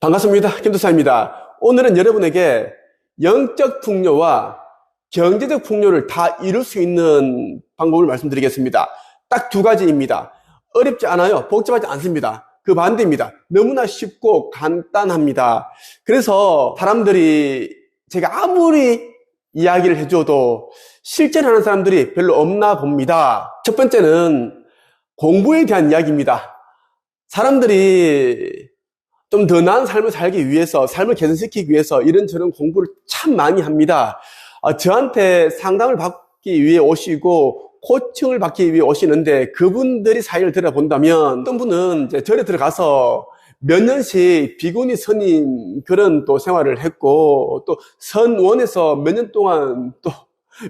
반갑습니다. 김도사입니다. 오늘은 여러분에게 영적 풍요와 경제적 풍요를 다 이룰 수 있는 방법을 말씀드리겠습니다. 딱 두 가지입니다. 어렵지 않아요. 복잡하지 않습니다. 그 반대입니다. 너무나 쉽고 간단합니다. 그래서 사람들이 제가 아무리 이야기를 해줘도 실천하는 사람들이 별로 없나 봅니다. 첫 번째는 공부에 대한 이야기입니다. 사람들이 좀 더 나은 삶을 살기 위해서, 삶을 개선시키기 위해서 이런저런 공부를 참 많이 합니다. 저한테 상담을 받기 위해 오시고 코칭을 받기 위해 오시는데, 그분들이 사연을 들어본다면 어떤 분은 이제 절에 들어가서 몇 년씩 비구니 선임 그런 또 생활을 했고, 또 선원에서 몇 년 동안 또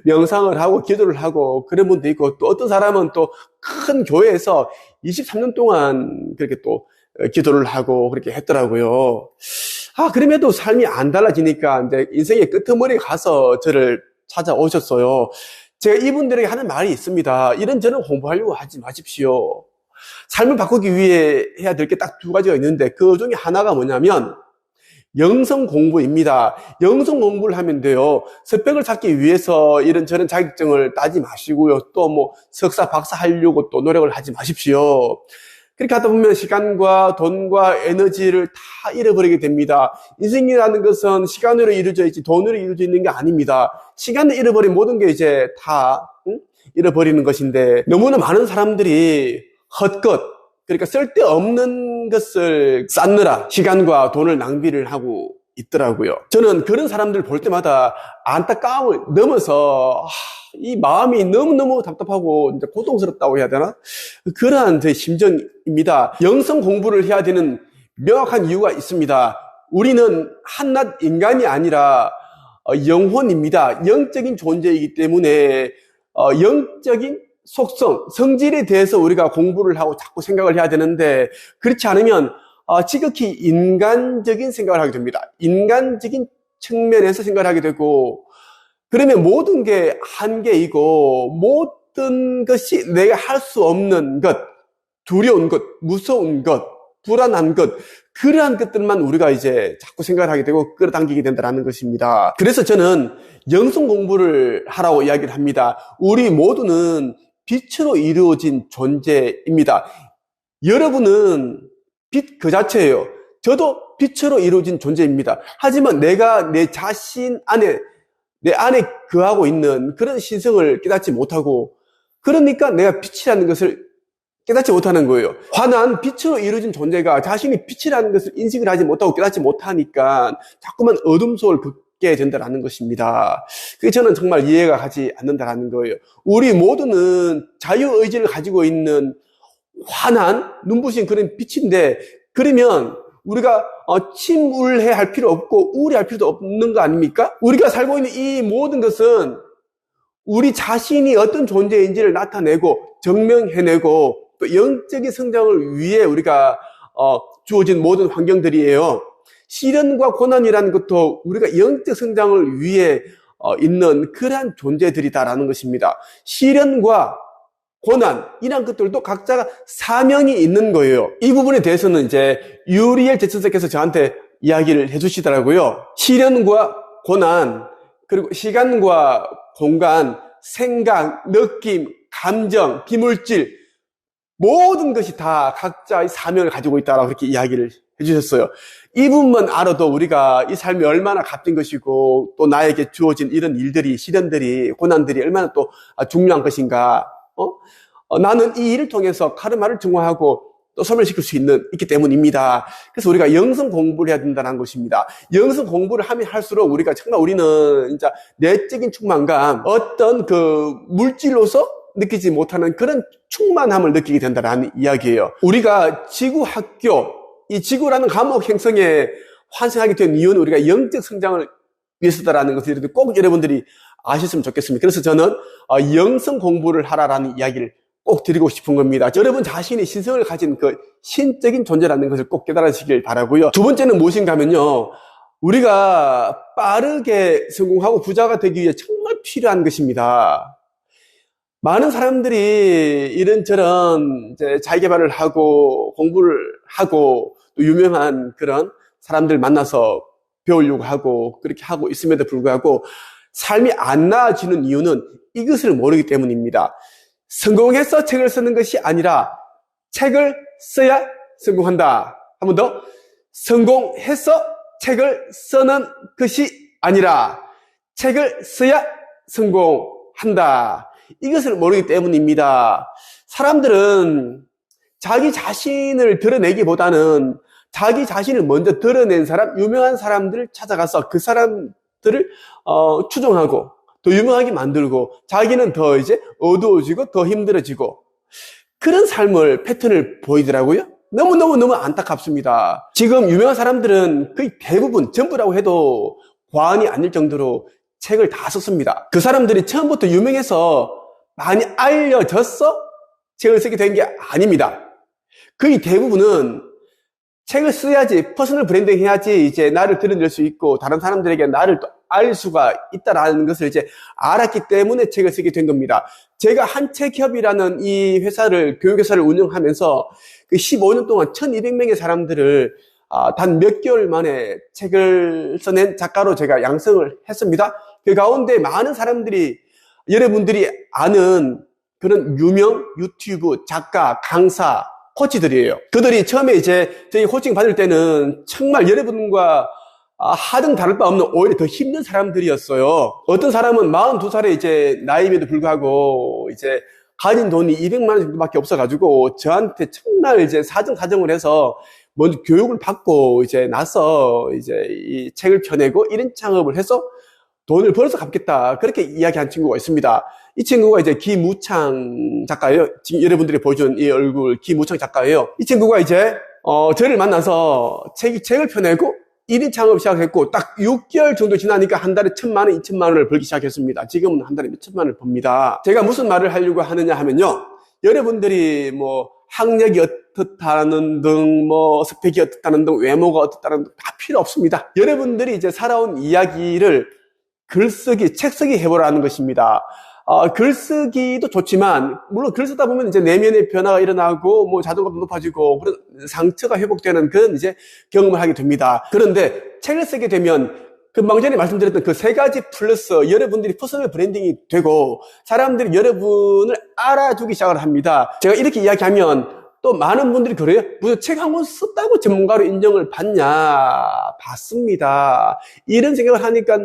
명상을 하고 기도를 하고 그런 분도 있고, 또 어떤 사람은 또 큰 교회에서 23년 동안 그렇게 또 기도를 하고 그렇게 했더라고요. 그럼에도 삶이 안 달라지니까 이제 인생의 끄트머리에 가서 저를 찾아오셨어요. 제가 이분들에게 하는 말이 있습니다. 이런저런 공부하려고 하지 마십시오. 삶을 바꾸기 위해 해야 될 게 딱 두 가지가 있는데, 그 중에 하나가 뭐냐면 영성 공부입니다. 영성 공부를 하면 돼요. 스펙을 찾기 위해서 이런저런 자격증을 따지 마시고요. 또 뭐 석사, 박사 하려고 또 노력을 하지 마십시오. 그렇게 하다 보면 시간과 돈과 에너지를 다 잃어버리게 됩니다. 인생이라는 것은 시간으로 이루어져 있지 돈으로 이루어져 있는 게 아닙니다. 시간을 잃어버린 모든 게 이제 다 잃어버리는 것인데, 너무나 많은 사람들이 헛것, 그러니까 쓸데없는 것을 쌓느라 시간과 돈을 낭비를 하고 있더라고요. 저는 그런 사람들 볼 때마다 안타까움을 넘어서 이 마음이 너무너무 답답하고 이제 고통스럽다고 해야 되나? 그러한 제 심정입니다. 영성 공부를 해야 되는 명확한 이유가 있습니다. 우리는 한낱 인간이 아니라 영혼입니다. 영적인 존재이기 때문에 영적인 속성, 성질에 대해서 우리가 공부를 하고 자꾸 생각을 해야 되는데, 그렇지 않으면 지극히 인간적인 생각을 하게 됩니다. 인간적인 측면에서 생각을 하게 되고, 그러면 모든 게 한계이고 모든 것이 내가 할 수 없는 것, 두려운 것, 무서운 것, 불안한 것, 그러한 것들만 우리가 이제 자꾸 생각을 하게 되고 끌어당기게 된다는 것입니다. 그래서 저는 영성 공부를 하라고 이야기를 합니다. 우리 모두는 빛으로 이루어진 존재입니다. 여러분은 빛 그 자체예요. 저도 빛으로 이루어진 존재입니다. 하지만 내가 내 자신 안에, 내 안에 거하고 있는 그런 신성을 깨닫지 못하고, 그러니까 내가 빛이라는 것을 깨닫지 못하는 거예요. 환한 빛으로 이루어진 존재가 자신이 빛이라는 것을 인식을 하지 못하고 깨닫지 못하니까 자꾸만 어둠 속을 걷게 된다는 것입니다. 그게 저는 정말 이해가 가지 않는다는 거예요. 우리 모두는 자유의지를 가지고 있는 환한 눈부신 그런 빛인데, 그러면 우리가 침울해 할 필요 없고 우울해할 필요도 없는 거 아닙니까? 우리가 살고 있는 이 모든 것은 우리 자신이 어떤 존재인지를 나타내고 증명해내고 또 영적인 성장을 위해 우리가 주어진 모든 환경들이에요. 시련과 고난이라는 것도 우리가 영적 성장을 위해 있는 그러한 존재들이다라는 것입니다. 시련과 고난, 이런 것들도 각자가 사명이 있는 거예요. 이 부분에 대해서는 이제 유리엘 제천사께서 저한테 이야기를 해주시더라고요. 시련과 고난, 그리고 시간과 공간, 생각, 느낌, 감정, 비물질, 모든 것이 다 각자의 사명을 가지고 있다라고 그렇게 이야기를 해주셨어요. 이 부분만 알아도 우리가 이 삶이 얼마나 값진 것이고, 또 나에게 주어진 이런 일들이, 시련들이, 고난들이 얼마나 또 중요한 것인가. 나는 이 일을 통해서 카르마를 증화하고 또 소멸시킬 수 있기 때문입니다. 그래서 우리가 영성 공부를 해야 된다는 것입니다. 영성 공부를 하면 할수록 우리는 진짜 내적인 충만감, 어떤 그 물질로서 느끼지 못하는 그런 충만함을 느끼게 된다는 이야기예요. 우리가 지구 학교, 이 지구라는 감옥 행성에 환생하게 된 이유는 우리가 영적 성장을 위해서다라는 것을 꼭 여러분들이 아셨으면 좋겠습니다. 그래서 저는 영성 공부를 하라라는 이야기를 꼭 드리고 싶은 겁니다. 여러분 자신이 신성을 가진 그 신적인 존재라는 것을 꼭 깨달으시길 바라고요. 두 번째는 무엇인가 하면요, 우리가 빠르게 성공하고 부자가 되기 위해 정말 필요한 것입니다. 많은 사람들이 이런저런 이제 자기개발을 하고 공부를 하고 또 유명한 그런 사람들 만나서 배우려고 하고 그렇게 하고 있음에도 불구하고 삶이 안 나아지는 이유는 이것을 모르기 때문입니다. 성공해서 책을 쓰는 것이 아니라 책을 써야 성공한다. 한 번 더. 성공해서 책을 쓰는 것이 아니라 책을 써야 성공한다. 이것을 모르기 때문입니다. 사람들은 자기 자신을 드러내기보다는 자기 자신을 먼저 드러낸 사람, 유명한 사람들을 찾아가서 그 사람들을 추종하고 더 유명하게 만들고 자기는 더 이제 어두워지고 더 힘들어지고 그런 삶을 패턴을 보이더라고요. 너무 안타깝습니다. 지금 유명한 사람들은 거의 대부분 전부라고 해도 과언이 아닐 정도로 책을 다 썼습니다. 그 사람들이 처음부터 유명해서 많이 알려져서 책을 쓰게 된 게 아닙니다. 거의 대부분은 책을 써야지, 퍼스널 브랜딩 해야지 이제 나를 드러낼 수 있고 다른 사람들에게 나를 또 알 수가 있다라는 것을 이제 알았기 때문에 책을 쓰게 된 겁니다. 제가 한책협이라는 이 회사를, 교육회사를 운영하면서 그 15년 동안 1200명의 사람들을 단 몇 개월 만에 책을 써낸 작가로 제가 양성을 했습니다. 그 가운데 많은 사람들이 여러분들이 아는 그런 유명 유튜브 작가, 강사, 코치들이에요. 그들이 처음에 이제 저희 코칭 받을 때는 정말 여러분과 하등 다를 바 없는 오히려 더 힘든 사람들이었어요. 어떤 사람은 42살에 이제 나이임에도 불구하고 이제 가진 돈이 200만 원 정도밖에 없어가지고 저한테 정말 이제 사정을 해서 먼저 교육을 받고 이제 나서 이제 이 책을 펴내고 1인 창업을 해서 돈을 벌어서 갚겠다. 그렇게 이야기한 친구가 있습니다. 이 친구가 이제 김우창 작가예요. 지금 여러분들이 보여준 이 얼굴 김우창 작가예요. 이 친구가 이제 저를 만나서 책을 펴내고 1인 창업 시작했고 딱 6개월 정도 지나니까 한 달에 1000만 원, 2000만 원을 벌기 시작했습니다. 지금은 한 달에 몇천만 원을 법니다. 제가 무슨 말을 하려고 하느냐 하면요. 여러분들이 뭐 학력이 어떻다는 등, 뭐 스펙이 어떻다는 등, 외모가 어떻다는 등 다 필요 없습니다. 여러분들이 이제 살아온 이야기를 글쓰기, 책쓰기 해보라는 것입니다. 글쓰기도 좋지만, 물론 글 쓰다 보면 이제 내면의 변화가 일어나고, 뭐 자존감도 높아지고, 그런 상처가 회복되는 그런 이제 경험을 하게 됩니다. 그런데 책을 쓰게 되면, 금방 전에 말씀드렸던 그 세 가지 플러스 여러분들이 퍼스널 브랜딩이 되고, 사람들이 여러분을 알아주기 시작을 합니다. 제가 이렇게 이야기하면, 또 많은 분들이 그래요? 무슨 책 한 권 썼다고 전문가로 인정을 받냐? 받습니다. 이런 생각을 하니까,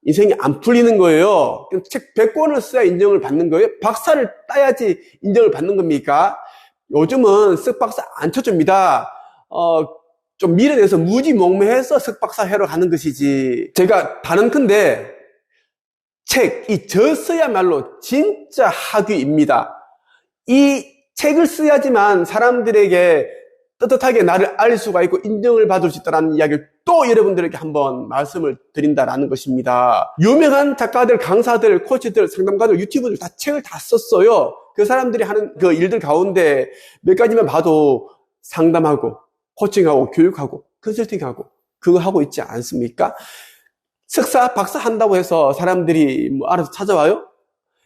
인생이 안 풀리는 거예요. 책 100권을 써야 인정을 받는 거예요. 박사를 따야지 인정을 받는 겁니까? 요즘은 석박사 안 쳐줍니다. 좀 미련해서 무지몽매해서 석박사 하러 가는 것이지. 제가 단언컨대 이 저서야말로 진짜 학위입니다. 이 책을 써야지만 사람들에게 떳떳하게 나를 알 수가 있고 인정을 받을 수 있다는 이야기를 또 여러분들에게 한번 말씀을 드린다라는 것입니다. 유명한 작가들, 강사들, 코치들, 상담가들, 유튜브들 다 책을 다 썼어요. 그 사람들이 하는 그 일들 가운데 몇 가지만 봐도 상담하고 코칭하고 교육하고 컨설팅하고 그거 하고 있지 않습니까? 석사, 박사 한다고 해서 사람들이 뭐 알아서 찾아와요?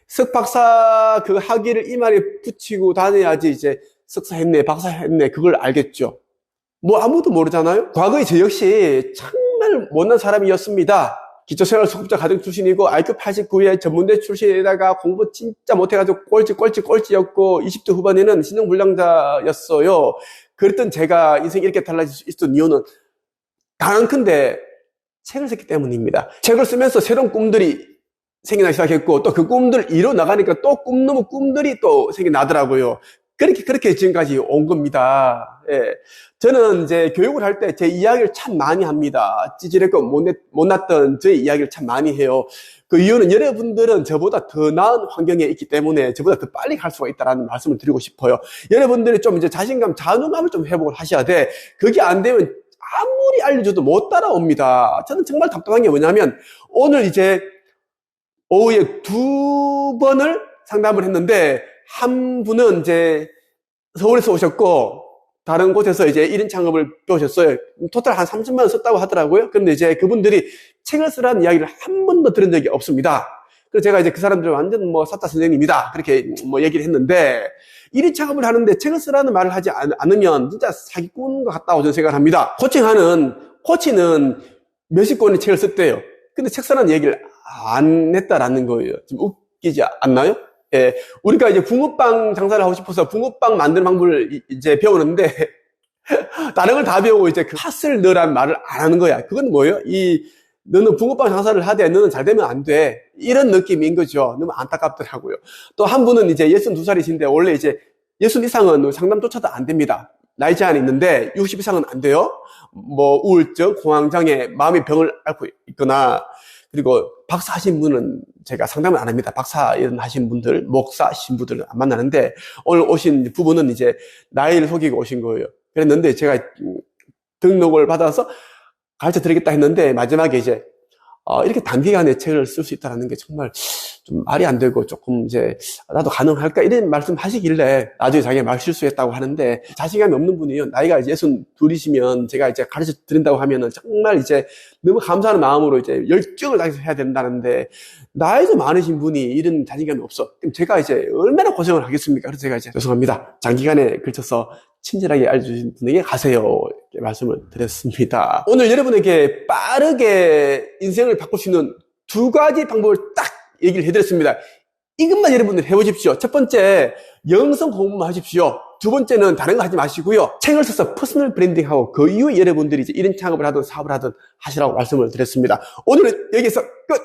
석박사 그 학위를 이마에 붙이고 다녀야지 이제 석사 했네, 박사 했네, 그걸 알겠죠. 뭐 아무도 모르잖아요. 과거에 저 역시 정말 못난 사람이었습니다. 기초생활수급자 가정 출신이고 IQ 89에 전문대 출신에다가 공부 진짜 못해가지고 꼴찌였고 20대 후반에는 신용불량자였어요. 그랬던 제가 인생이 이렇게 달라질 수 있었던 이유는 단언컨대 책을 썼기 때문입니다. 책을 쓰면서 새로운 꿈들이 생겨나기 시작했고 또 그 꿈들을 이뤄 나가니까 또 꿈 넘은 꿈들이 또 생겨나더라고요. 그렇게 지금까지 온 겁니다. 예. 저는 이제 교육을 할 때 제 이야기를 참 많이 합니다. 찌질했고 못났던 저의 이야기를 참 많이 해요. 그 이유는 여러분들은 저보다 더 나은 환경에 있기 때문에 저보다 더 빨리 갈 수가 있다는 말씀을 드리고 싶어요. 여러분들이 좀 이제 자신감, 자존감을 좀 회복을 하셔야 돼. 그게 안 되면 아무리 알려줘도 못 따라옵니다. 저는 정말 답답한 게 뭐냐면 오늘 이제 오후에 2번을 상담을 했는데 한 분은 이제 서울에서 오셨고 다른 곳에서 이제 1인 창업을 배우셨어요. 토탈 한 30만 원 썼다고 하더라고요. 그런데 이제 그분들이 책을 쓰라는 이야기를 한 번도 들은 적이 없습니다. 그래서 제가 이제 그 사람들 완전 뭐 사타 선생님이다. 그렇게 뭐 얘기를 했는데, 1인 창업을 하는데 책을 쓰라는 말을 하지 않으면 진짜 사기꾼 것 같다고 저는 생각을 합니다. 코치는 몇십 권의 책을 썼대요. 근데 책 쓰라는 얘기를 안 했다라는 거예요. 좀 웃기지 않나요? 예. 우리가 이제 붕어빵 장사를 하고 싶어서 붕어빵 만드는 방법을 이제 배우는데, 다른 걸 다 배우고 이제 그 팥을 넣으라는 말을 안 하는 거야. 그건 뭐예요? 너는 붕어빵 장사를 하되 너는 잘 되면 안 돼. 이런 느낌인 거죠. 너무 안타깝더라고요. 또 한 분은 이제 62살이신데 원래 이제 60 이상은 상담조차도 안 됩니다. 나이 제한이 있는데 60 이상은 안 돼요. 뭐 우울증, 공황장애, 마음의 병을 앓고 있거나, 그리고 박사 하신 분은 제가 상담을 안 합니다. 박사 하신 분들, 목사 신부들은 안 만나는데, 오늘 오신 부부는 이제 나이를 속이고 오신 거예요. 그랬는데 제가 등록을 받아서 가르쳐 드리겠다 했는데, 마지막에 이제 이렇게 단기간에 책을 쓸 수 있다는 게 정말 좀 말이 안 되고, 조금 이제 나도 가능할까 이런 말씀 하시길래 나중에 자기가 말 실수했다고 하는데, 자신감이 없는 분이요. 나이가 이제 62이시면 제가 이제 가르쳐 드린다고 하면은 정말 이제 너무 감사하는 마음으로 이제 열정을 다해서 해야 된다는데, 나이도 많으신 분이 이런 자신감이 없어. 그럼 제가 이제 얼마나 고생을 하겠습니까? 그래서 제가 이제 죄송합니다. 장기간에 걸쳐서 친절하게 알려주신 분에게 가세요. 이렇게 말씀을 드렸습니다. 오늘 여러분에게 빠르게 인생을 바꿀 수 있는 2가지 방법을 딱 얘기를 해드렸습니다. 이것만 여러분들 해보십시오. 첫 번째, 영성 공부만 하십시오. 두 번째는 다른 거 하지 마시고요. 책을 써서 퍼스널 브랜딩하고 그 이후에 여러분들이 이제 1인 창업을 하든 사업을 하든 하시라고 말씀을 드렸습니다. 오늘은 여기서 끝!